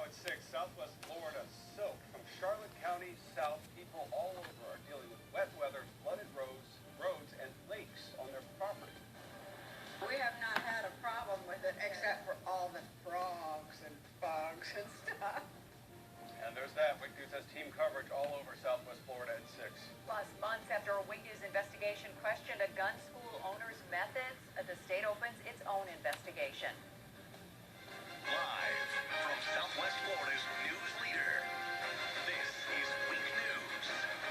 at 6, Southwest Florida. Soak from Charlotte County south. People all over are dealing with wet weather, flooded roads, and lakes on their property. We have not had a problem with it except for all the frogs and bugs and stuff. And there's that. WIC News has team coverage all over Southwest Florida at 6. Plus, months after a WIC News investigation questioned a gun school owner's methods, the state opens its own investigation. Live from Southwest Florida's news leader, this is WIC News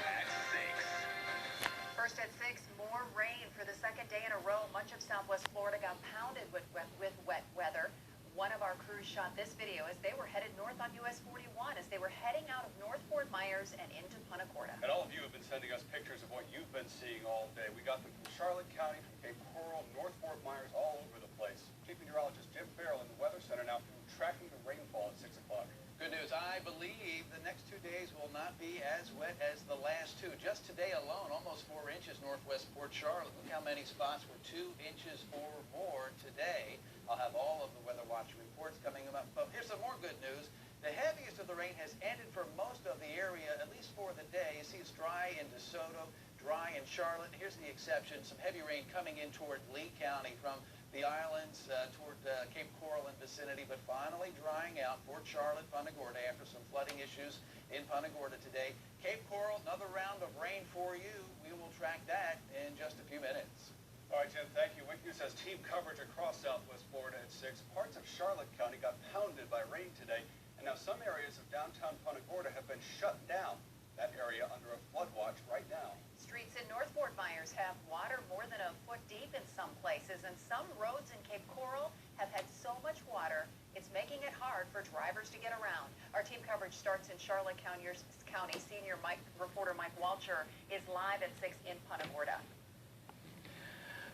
at 6. First at 6, more rain for the second day in a row. Much of Southwest Florida got pounded with wet weather. One of our crews shot this video as they were headed north on US 41 as they were heading out of North Fort Myers and into Punta Gorda. And all of you have been sending us pictures of what you've been seeing all day. We got them from Charlotte County, from Cape Coral, North Fort Myers, all over the place. Chief Meteorologist Jim Farrell in the Weather Center now tracking the rainfall at 6 o'clock. Good news. I believe the next 2 days will not be as wet as the last two. Just today alone, almost 4 inches northwest Port Charlotte. Look how many spots were 2 inches or more today. I'll have all of the Weather Watch reports coming up. But here's some more good news. The heaviest of the rain has ended for most of the area, at least for the day. You see it's dry in DeSoto, dry in Charlotte. Here's the exception. Some heavy rain coming in toward Lee County from the islands toward Cape Coral and vicinity, but finally drying out Port Charlotte, Punta Gorda after some flooding issues in Punta Gorda today. Cape Coral, another round of rain for you. We will track that in just a few minutes. All right, Jim, thank you. WIC News has team coverage across Southwest Florida at 6. Parts of Charlotte County got pounded by rain today, and now some areas of downtown Punta Gorda have been shut down. That area under a flood watch right now. Streets in North Fort Myers have water more than a foot deep in some places, and some roads in Cape Coral have had so much water, it's making it hard for drivers to get around. Our team coverage starts in Charlotte County. Senior reporter Mike Walcher is live at 6 in Punta Gorda.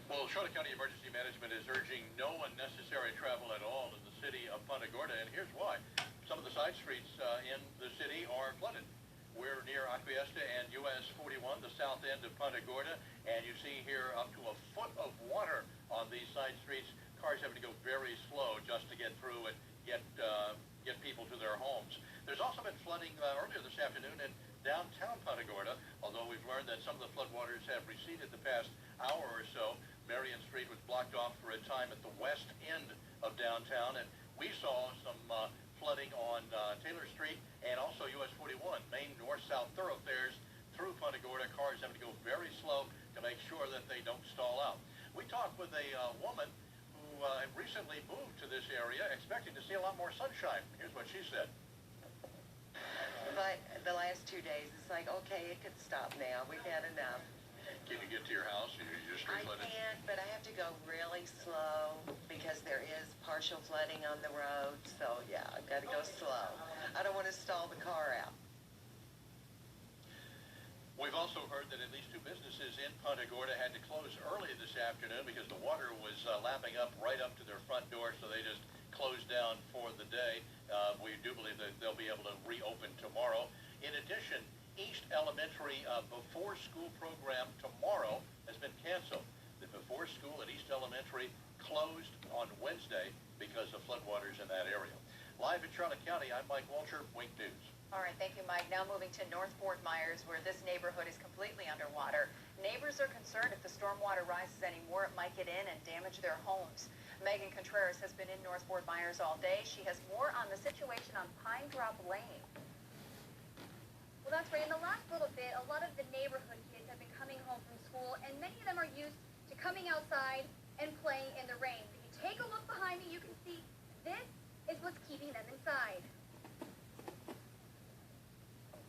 Well, Charlotte County Emergency Management is urging no unnecessary travel at all in the city of Punta Gorda, and here's why. Some of the side streets in the city are flooded. We're near Acquiesca and US 41, the south end of Punta Gorda, and you see here up to a foot of water on these side streets. Cars having to go very slow just to get through and get people to their homes. There's also been flooding earlier this afternoon in downtown Punta Gorda, although we've learned that some of the floodwaters have receded the past hour or so. Marion Street was blocked off for a time at the west end of downtown, and we saw some flooding on Taylor Street and also US 41, main north-south thoroughfares through Punta Gorda. Cars having to go very slow to make sure that they don't stall out. We talked with a woman who recently moved to this area, expecting to see a lot more sunshine. Here's what she said. But the last 2 days, it's like, okay, it could stop now. We've had enough. Can you get to your house? You just I can't, but I have to go really slow because there is partial flooding on the road. So, yeah, I've got to go slow. I don't want to stall the car out. We've also heard that at least 2 businesses in Punta Gorda had to close early this afternoon because the water was lapping up right up to their front door, so they just closed down for the day. We do believe that they'll be able to reopen tomorrow. In addition, East Elementary before school program tomorrow has been canceled. The before school at East Elementary closed on Wednesday because of floodwaters in that area. Live in Charlotte County, I'm Mike Walcher, WIC News. All right, thank you, Mike. Now moving to North Fort Myers, where this neighborhood is completely underwater. Neighbors are concerned if the stormwater rises anymore, it might get in and damage their homes. Megan Contreras has been in North Fort Myers all day. She has more on the situation on Pine Drop Lane. Well, that's right. In the last little bit, a lot of the neighborhood kids have been coming home from school, and many of them are used to coming outside and playing in the rain. If you take a look behind me, you can see this is what's keeping them inside.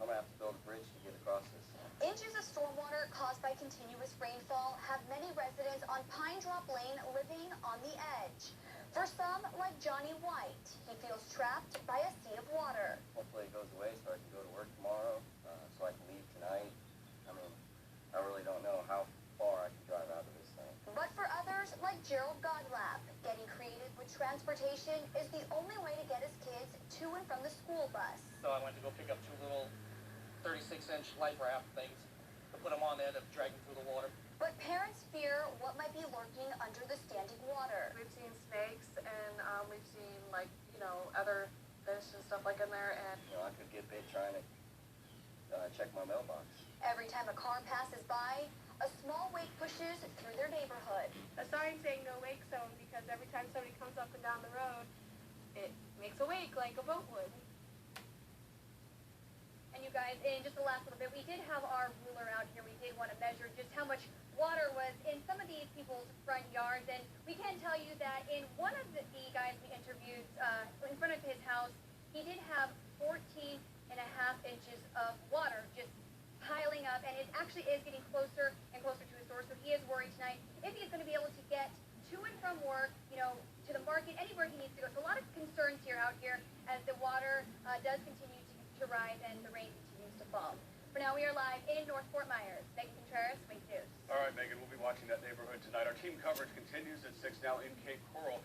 I'm going to have to build a bridge to get across this. Inches of stormwater caused by continuous rainfall have many residents on Pine Drop Lane living on the edge. For some, like Johnny White, he feels trapped by a sea of water. Hopefully it goes away so I can go to work tomorrow, so I can leave tonight. I mean, I really don't know how far I can drive out of this thing. But for others, like Gerald Godlap, getting creative with transportation is the only way to get his kids to and from the school bus. So I went to go pick up 2 little 36-inch life raft things to put them on there to drag them through the water. But parents fear what might be lurking under the standing water. We've seen snakes and we've seen, like, other fish and stuff like in there, and You know, I could get bit trying to check my mailbox. Every time a car passes by, a small wake pushes through their neighborhood. a sign saying no wake zone, because every time somebody comes up and down the road, it makes a wake like a boat would. And you guys, in just the last little bit, we did have our ruler out here. We did want to measure just how much water was in some of these people's front yards. And we can tell you that in one of the guys we interviewed, in front of his house, he did have 14.5 inches of water just piling up. And it actually is getting closer and closer to his door. So he is worried tonight if he's going to be able to get to and from work, you know, to the market, anywhere he needs to go. So a lot of concerns here out here as the water does continue to rise and the rain continues to fall. For now, we are live in North Fort Myers. Megan Contreras, Wink News. All right, Megan, we'll be watching that neighborhood tonight. Our team coverage continues at 6 now in Cape Coral.